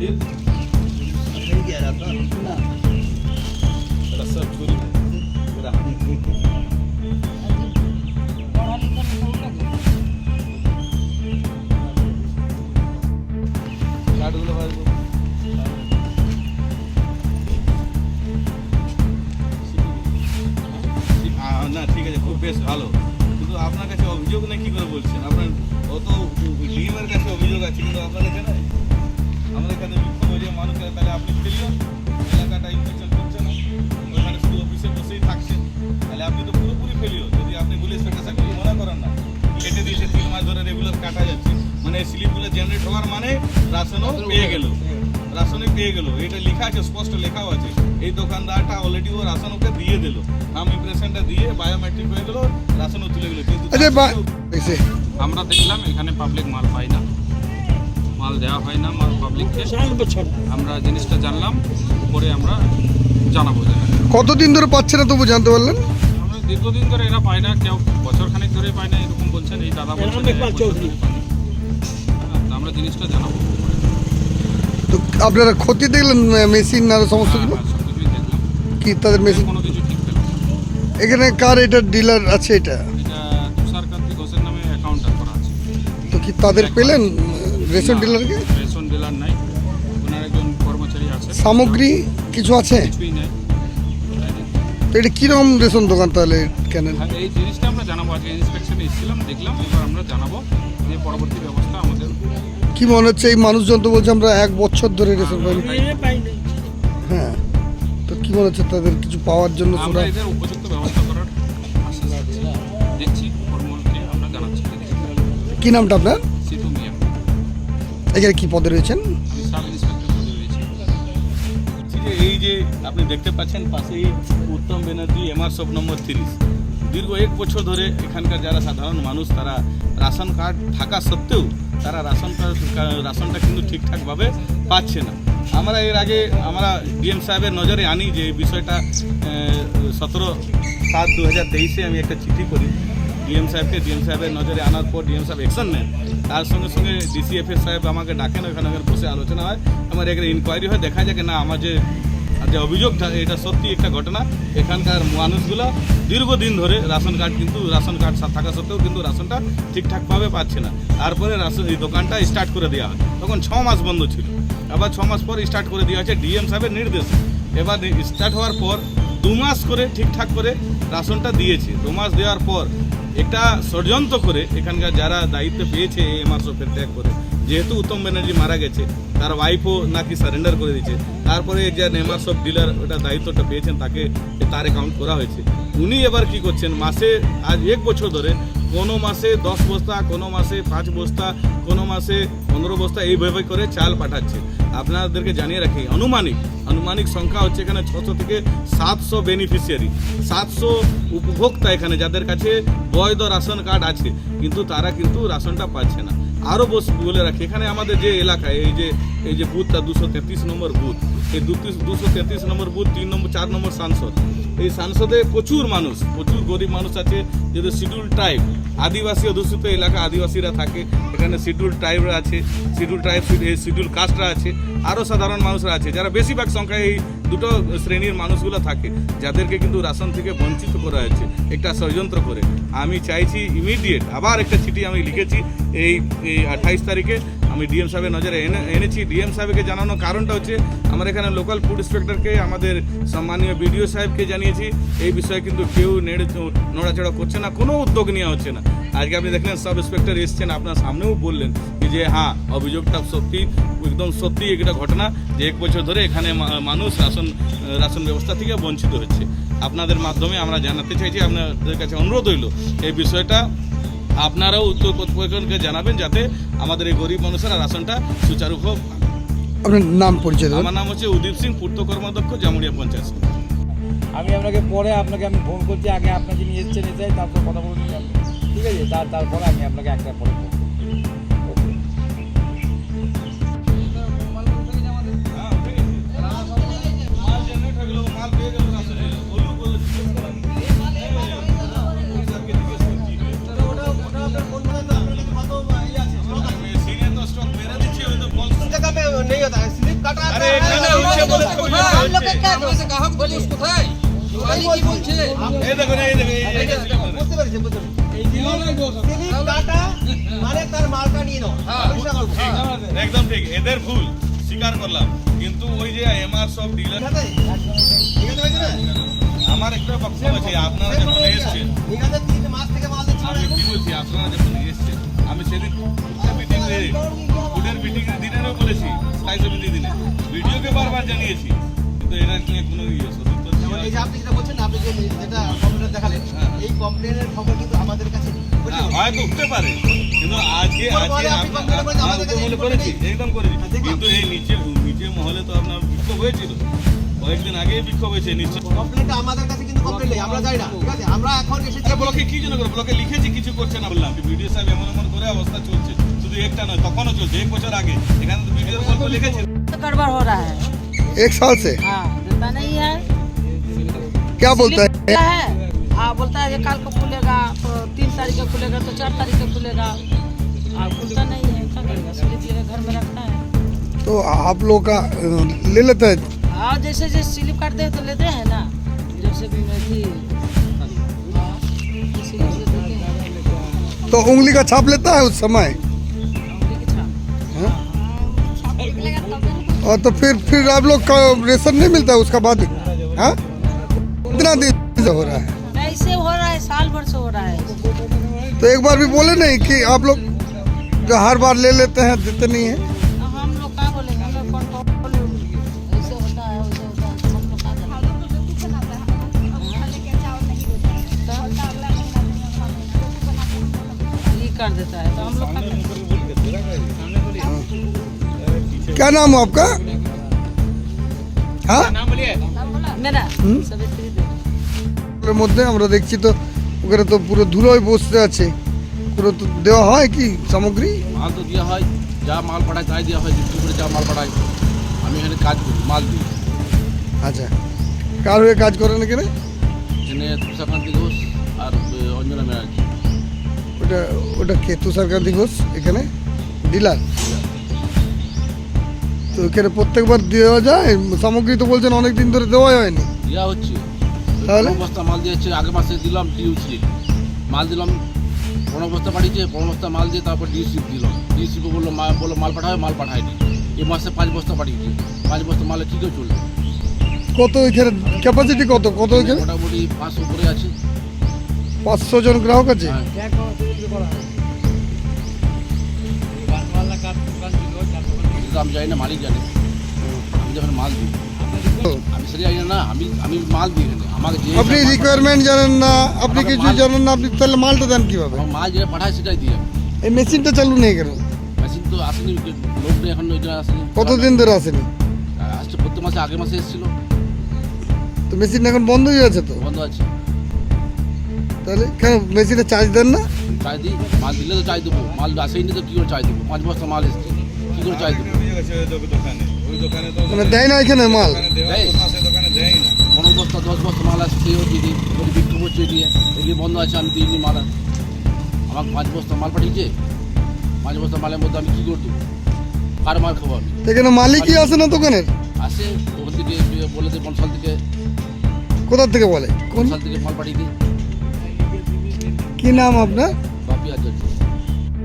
नहीं गया था ना सब चोरी কার্ডগুলো ভাই না ঠিক আছে, খুব বেশ ভালো, কিন্তু আপনার কাছে অভিযোগ নেই কি করে বলছেন? আপনার অত ডিএমের কাছে অভিযোগ আছে, কিন্তু আপনার কাছে নাই। আমাদের এখানে বিক্ষোভ হয়ে যায় মানুষের, তাহলে আপনি ফেলিও এলাকাটা ইনফেকশন করছে না, ওখানে শুধু অফিসে বসেই থাকছেন, তাহলে আপনি তো পুরোপুরি ফেলিও। যদি আপনি পুলিশ প্রশাসন কিছু মনে করেন না, কেটে দিয়েছে 3 মাস ধরে রেগুলার কাটা যাচ্ছে, মানে স্লিপগুলো জেনারেট হওয়ার মানে রাশনও পেয়ে গেল, রাশনে পেয়ে গেল, এটা লেখা আছে, স্পষ্ট লেখাও আছে। এই দোকানদারটা অলরেডি ও রাশন ওকে দিয়ে দিল, নাম ইমপ্রেশনটা দিয়ে বায়োমেট্রিক হয়ে গেল, রাশনও তুলে গেল। কিন্তু আমরা দেখলাম এখানে পাবলিক মাল পাই না, মাল দেওয়া হয় না, মাল পাবলিককে। আমরা জিনিসটা জানলাম, পরে আমরা জানাবো। কতদিন ধরে পাচ্ছে না তবু জানতে পারলেন? আমরা দীর্ঘদিন ধরে এরা পায় না, কেউ বছর খানিক ধরে পায় না এরকম বলছেন এই দাদা বলছেন। আমরা জিনিসটা জানাবো। তো আপনারা ক্ষতি দেখলেন মেশিন আর সমস্ত কিছু? সব কিছুই দেখলাম, কি তাদের মেশিন কোনো কিছু ঠিক পেলাম। এখানে কার এটা ডিলার আছে? এটা এটা তুষারকান্তি ঘোষের নামে অ্যাকাউন্টার করা আছে। তো কি তাদের পেলেন রেশন ডিলারকে? রেশন ডিলার নাই, ওনার একজন কর্মচারী আছে। সামগ্রী কিছু আছে? কিছুই নেই। তো এটা কিরকম রেশন দোকান তাহলে কেনেন? এই জিনিসটা আমরা জানাবো, আজকে ইন্সপেকশনে এসেছিলাম, দেখলাম, এবার আমরা জানাবো যে পরবর্তী ব্যবস্থা আমাদের। কি মনে হচ্ছে এই মানুষজন তো বলছে আমরা 1 বছর ধরে রেশন পাইনি? হ্যাঁ, তো কি মনে হচ্ছে তাদের কিছু পাওয়ার জন্য? আমরা এদের উপযুক্ত ব্যবস্থা করার আশ্বাস দিচ্ছি, দেখছি কর্মকে আমরা জানাচ্ছি। কি নামটা আপনার? সিটু মিয়া। এখানে কি পদে রয়েছেন? আমি সাব ইন্সপেক্টর পদে রয়েছি। এই যে আপনি দেখতে পাচ্ছেন পাশেই উত্তম ব্যানার্জি এমআরশপ নম্বর 30, দীর্ঘ 1 বছর ধরে এখানকার যারা সাধারণ মানুষ তারা রাশন কার্ড থাকা সত্ত্বেও তারা রাশনটা কিন্তু ঠিকঠাকভাবে পাচ্ছে না। আমরা এর আগে আমরা ডিএম সাহেবের নজরে আনি যে এই বিষয়টা 17/7/2023 আমি একটা চিঠি করি ডিএম সাহেবকে। ডিএম সাহেবের নজরে আনার পর ডিএম সাহেব অ্যাকশন নেন, তার সঙ্গে সঙ্গে ডিসিএফএস সাহেব আমাকে ডাকেন, ওখানে বসে আলোচনা হয়, আমার এখানে ইনকোয়ারি হয়, দেখা যায় না আমার যে অভিযোগটা এটা সত্যি একটা ঘটনা। এখানকার মানুষগুলো দীর্ঘদিন ধরে রাশন কার্ড থাকা সত্ত্বেও কিন্তু রাশনটা ঠিকঠাকভাবে পাচ্ছে না। তারপরে এই দোকানটা স্টার্ট করে দেওয়া হয়, তখন 6 মাস বন্ধ ছিল, আবার 6 মাস পর স্টার্ট করে দেওয়া হয়েছে ডিএম সাহেবের নির্দেশ। এবার স্টার্ট হওয়ার পর 2 মাস করে ঠিকঠাক করে রাশনটা দিয়েছে। 2 মাস দেওয়ার পর একটা ষড়যন্ত্র করে এখানকার যারা দায়িত্ব পেয়েছে এই এমআরশপের ত্যাগ করে, যেহেতু উত্তম ব্যানার্জি মারা গেছে, তার ওয়াইফও নাকি সারেন্ডার করে দিয়েছে, তারপরে যে এমআরশপ ডিলার ওটা দায়িত্বটা পেয়েছেন তাকে তার অ্যাকাউন্ট করা হয়েছে। উনি এবার কি করছেন, মাসে আজ 1 বছর ধরে কোনো মাসে 10 বস্তা, কোনো মাসে 5 বস্তা, কোনো মাসে 15 বস্তা এইভাবে করে চাল পাঠাচ্ছে। আপনাদেরকে জানিয়ে রাখি আনুমানিক সংখ্যা হচ্ছে এখানে 600 থেকে 700 বেনিফিশিয়ারি, 700 উপভোক্তা এখানে যাদের কাছে বৈধ রাশন কার্ড আছে, কিন্তু তারা কিন্তু রাশনটা পাচ্ছে না। আরও বলে রাখি এখানে আমাদের যে এলাকায় এই যে বুথটা 233 নম্বর বুথ, এই 233 নম্বর বুথ 4 নম্বর সাংসদ, এই সাংসদে প্রচুর গরিব মানুষ আছে, যেহেতু শিডিউল ট্রাইব আদিবাসী অধ্যুষিত এলাকা, আদিবাসীরা থাকে এখানে, শিডিউল ট্রাইবরা আছে, শিডিউল কাস্টরা আছে, আরও সাধারণ মানুষরা আছে, যারা বেশিরভাগ সংখ্যায় এই দুটো শ্রেণীর মানুষগুলো থাকে, যাদেরকে কিন্তু রাশন থেকে বঞ্চিত করা হয়েছে একটা ষড়যন্ত্র করে। আমি চাইছি ইমিডিয়েট, আবার একটা চিঠি আমি লিখেছি এই 28 তারিখে আমি ডিএম সাহেবের নজরে এনেছি। ডিএম সাহেবকে জানানোর কারণটা হচ্ছে আমার এখানে লোকাল ফুড ইন্সপেক্টরকে, আমাদের সম্মানীয় বিডিও সাহেবকে জানিয়েছি, এই বিষয়ে কিন্তু কেউ নড়াচড়া করছে না, কোনো উদ্যোগ নেওয়া হচ্ছে না। আজকে আপনি দেখলেন সাব ইন্সপেক্টর এসছেন, আপনার সামনেও বললেন যে হ্যাঁ অভিযোগটা একদম সত্যি একটা ঘটনা, যে 1 বছর ধরে এখানে মানুষ রাশন ব্যবস্থা থেকে বঞ্চিত হচ্ছে। আপনাদের মাধ্যমে আমরা জানাতে চাইছি, আপনাদের কাছে অনুরোধ হইল এই বিষয়টা আপনারাও উত্তর কর্তৃপক্ষকে জানাবেন, যাতে আমাদের এই গরিব মানুষেরা রাশনটা সুচারু হোক। আপনার নাম পরিচয়? আমার নাম হচ্ছে উদীপ সিং, পূর্ত কর্মাধ্যক্ষ, জামুরিয়া পঞ্চায়েত। আমি আপনাকে পরে আমি ফোন করছি, আগে আপনাকে নিয়ে এসছেন এসে তারপর কথা বলে নিলাম, ঠিক আছে? তারপরে আমি আপনাকে একটা পরে ফোন করছি। नहीं होता है हम लोग का क्या दोष है? এই দেখুন এই দেখুন এই দেখুন। একদম ঠিক, এদের ভুল স্বীকার করলাম, কিন্তু ওই যে এমআর সব ডিলার আমার একটা বক্তব্য আছে। আপনারা যখন এসেছেন, আমি কি বলছি, আপনারা যখন এসেছেন, আমি সেদিন ফুডের মিটিং দিনেরও বলেছি, স্থায়ী সমিতি দিনে ভিডিওকে বারবার জানিয়েছি, কিন্তু এরা নিয়ে কোনো সদুত্তর ছিল না। এই যে আপনি যেটা বলছেন, আপনি যেটা কমপ্লেন দেখালেন, এই কমপ্লেনের খবর কিন্তু আমাদের কাছে হ্যাঁ, হয়তো উঠতে পারে, কিন্তু আজকে উপমহলে করেছি, একদম করেছি, কিন্তু এই নিচে মহলে তো আপনার বিক্ষোভ হয়েছিল, কয়েকদিন আগেই বিক্ষোভ হয়েছে নিচে। কমপ্লেনটা আমাদের কাছে কিন্তু কমপ্লেন নেই, আমরা যাই না, ঠিক আছে? আমরা এখন এসেছি ব্লকে কি জন্য করে, ব্লকে লিখেছি কিছু করছে না বললাম, ভিডিও সাহেব এমন করে অবস্থা চলছে, শুধু একটা নয়, তখনও চলছে, 1 বছর আগে এখানে তো ভিডিওর গল্প লিখেছে। गड़बड़ हो रहा है। 1 साल से हाँ, देता नहीं है। क्या बोलता है? क्या है? हाँ, बोलता है ये कल को खुलेगा, तो 3 तारीख को खुलेगा, तो 4 तारीख को खुलेगा। खुलता नहीं है, क्या करेगा? स्लिप लेकर घर में रखता है। तो आप लोग का ले लेता है? हाँ, जैसे स्लिप काटते हैं तो लेते हैं ना, जैसे भी मैं थी। हाँ, स्लिप लेते हैं। तो उंगली का छाप लेता है उस समय? उंगली की छाप। हाँ? और तो फिर आप लोग का रेशन नहीं मिलता उसका बाद? हाँ, कितना दिन से हो रहा है? ऐसे हो रहा है, साल भर से हो रहा है। तो एक बार भी बोले नहीं कि आप लोग जो हर बार ले लेते हैं देते नहीं है? हम लोग क्या बोलेंगे, हम लोग कौन बोले, ऐसे होता है वैसे होता है, हम लोग क्या करें? ये कर देता है तो हम लोग क्या करें? क्या नाम है आपका? हाँ, मेरा হুম? सावित्री देवी। এর মধ্যে আমরা দেখছি তো ওখানে তো পুরো ধুলোয় বসতে আছে, পুরো তো দেওয়া হয় কি সামগ্রী? মাল তো দেওয়া হয়, যা মাল পাঠায় তাই দেওয়া হয়, বিক্রি করে যা মাল পাঠায়। আমি এখানে কাজ করি, মাল দিই। আচ্ছা, কার হয়ে কাজ করেন এখানে? এখানে তুষারকান্তি ঘোষ আর অঞ্জনা ব্যানার্জি। ওটা কে? তুষারকান্তি ঘোষ এখানে ডিলার। তো এখানে প্রত্যেকবার দেওয়া যায় সামগ্রী? তো বলছেন অনেক দিন ধরে দেওয়া হয়নি, দেওয়া হচ্ছে। তাহলে? 15 বস্তা মাল দিয়েছে, আগের মাসে দিলাম ডিউসি মাল দিলাম, 15 বস্তা পাঠিয়েছে, 15 বস্তা মাল দিয়ে তারপর ডিউসি দিলাম। ডিউসি বললো মাল পাঠাবে, মাল পাঠায়নি। এই মাসে 5 বস্তা পাঠিয়েছে, 5 বস্তা মালে কী করে চলবে? কত এখানে ক্যাপাসিটি কত এখানে? মোটামুটি 500 উপরে আছে। 500 জন গ্রাহক আছে? হ্যাঁ। কিন্তু আমি জানি না, মালিক জানে। আমি যখন মাল দিই, আমি সেটা জানি না, আমি মাল দিই এখানে। আমাকে যে আপনি রিকোয়ারমেন্ট জানেন না, আপনি কিছু জানেন না, আপনি তাহলে মালটা দেন কিভাবে? আমার মাল যেটা পাঠায় সেটাই দিই আমি। এই মেশিনটা চালু নেই কেন? মেশিন তো আসেনি, লোক নেই এখন, ওইটা আসেনি। কতদিন ধরে আসেনি? আসছে প্রত্যেক মাসে, আগের মাসে এসেছিল, তো মেশিন এখন বন্ধ হয়ে আছে তো, বন্ধ আছে। তাহলে কেন মেশিনে চার্জ দেন না? চাই দিই, মাল দিলে তো চাই দেবো, মাল আসেনি তো কী করে চাই দেবো? 5 বস্তা মাল এসছে, কী করে চাই দেবো? ওই দোকানে তো মানে দেয় না এখানে মাল? দেওয়ার কথা, সে দোকানে দেয় না। 15 বস্তা 10 বস্তা মাল আসছে, সেও দিয়ে দিই, বলি বিক্রি করছে এগিয়ে, এগিয়ে বন্ধ আছে, আমি দিইনি মাল। আমাকে 5 বস্তা মাল পাঠিয়েছে, 5 বস্তা মালের মধ্যে আমি কী করে দেবো? কার মাল খাবো আমি? এখানে মালিকই আসে না দোকানের? আসে ওখান থেকে, বলে দিই বনসাল থেকে, কোথা থেকে বলে? কোন বনসাল থেকে মাল পাঠিয়ে দিই। কি নাম আপনার?